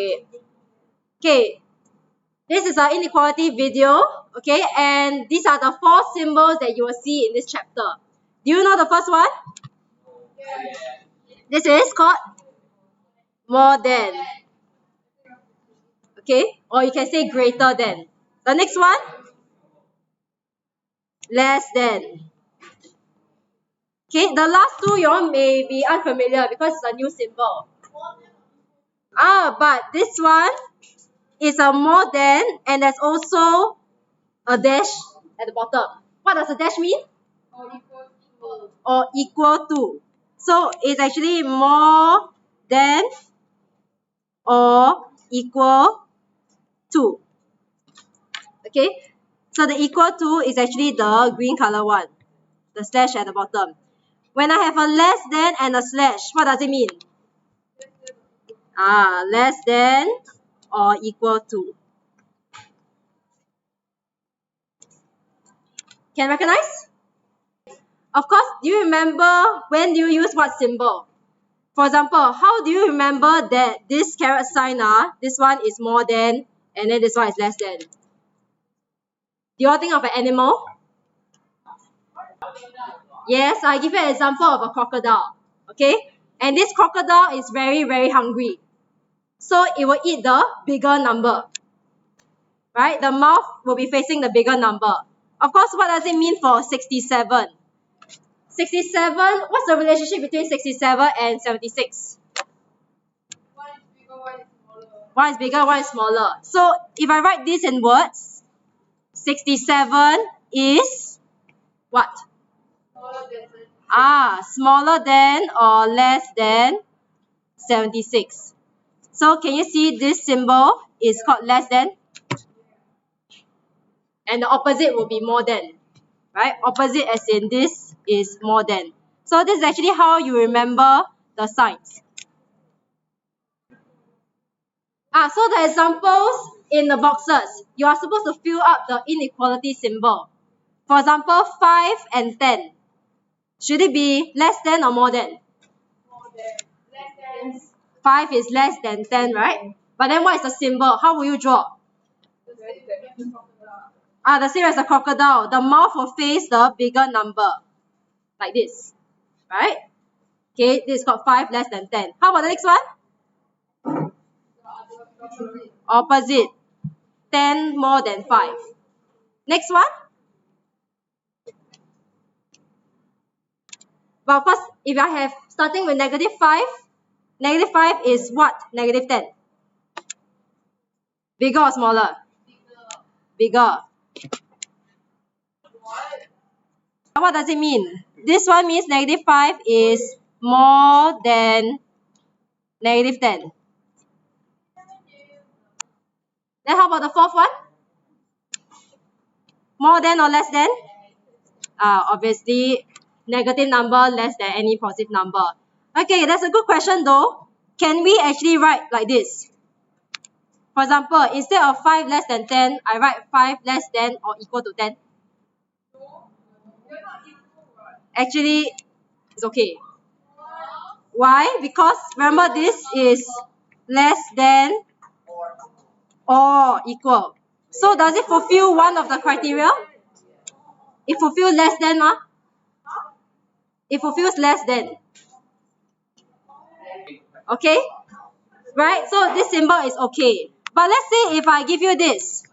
Okay. Okay. This is our inequality video. Okay, and these are the 4 symbols that you will see in this chapter. Do you know the first one? This is called more than. Okay, or you can say greater than. The next one? Less than. Okay, the last two you all may be unfamiliar because it's a new symbol. But this one is a more than, and there's also a dash at the bottom. What does a dash mean? Or equal to. So it's actually more than or equal to. Okay, so the equal to is actually the green color one, the slash at the bottom. When I have a less than and a slash, what does it mean? Less than or equal to. Can recognize? Of course, do you remember when do you use what symbol? For example, how do you remember that this caret sign, this one is more than, and then this one is less than? Do you all think of an animal? Yes, I give you an example of a crocodile. Okay, and this crocodile is very, very hungry. So it will eat the bigger number. Right? The mouth will be facing the bigger number. Of course, what does it mean for 67? 67, what's the relationship between 67 and 76? One is bigger, one is smaller. So if I write this in words, 67 is what? Smaller than or less than 76. So can you see this symbol is called less than? And the opposite will be more than. Right? Opposite as in this is more than. So this is actually how you remember the signs. So the examples in the boxes, you are supposed to fill up the inequality symbol. For example, 5 and 10. Should it be less than or more than? More than. 5 is less than 10, right? But then what is the symbol? How will you draw? The same as the crocodile. The mouth will face the bigger number. Like this. Right? Okay, this is called 5 less than 10. How about the next one? Opposite. 10 more than 5. Next one? Well, first, if I have starting with negative 5 is what? Negative 10. Bigger or smaller? Bigger. What does it mean? This one means negative 5 is more than negative 10. Then how about the fourth one? More than or less than? Obviously, negative number less than any positive number. Okay, that's a good question though. Can we actually write like this? For example, instead of 5 less than 10, I write 5 less than or equal to 10. Actually, it's okay. Why? Because remember this is less than or equal. So does it fulfill one of the criteria? It fulfills less than, It fulfills less than. Okay? Right? So this symbol is okay. But let's say if I give you this,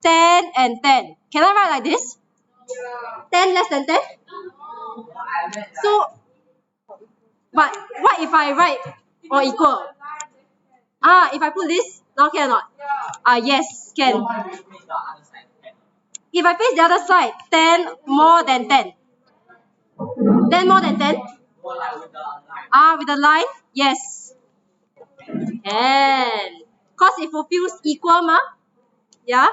10 and 10. Can I write like this? 10 less than 10? So, but what if I write or equal? If I put this, now can or not? Yes, can. If I face the other side, 10 more than 10. 10 more than 10? With the line? Yes. And because it fulfills equal, yeah?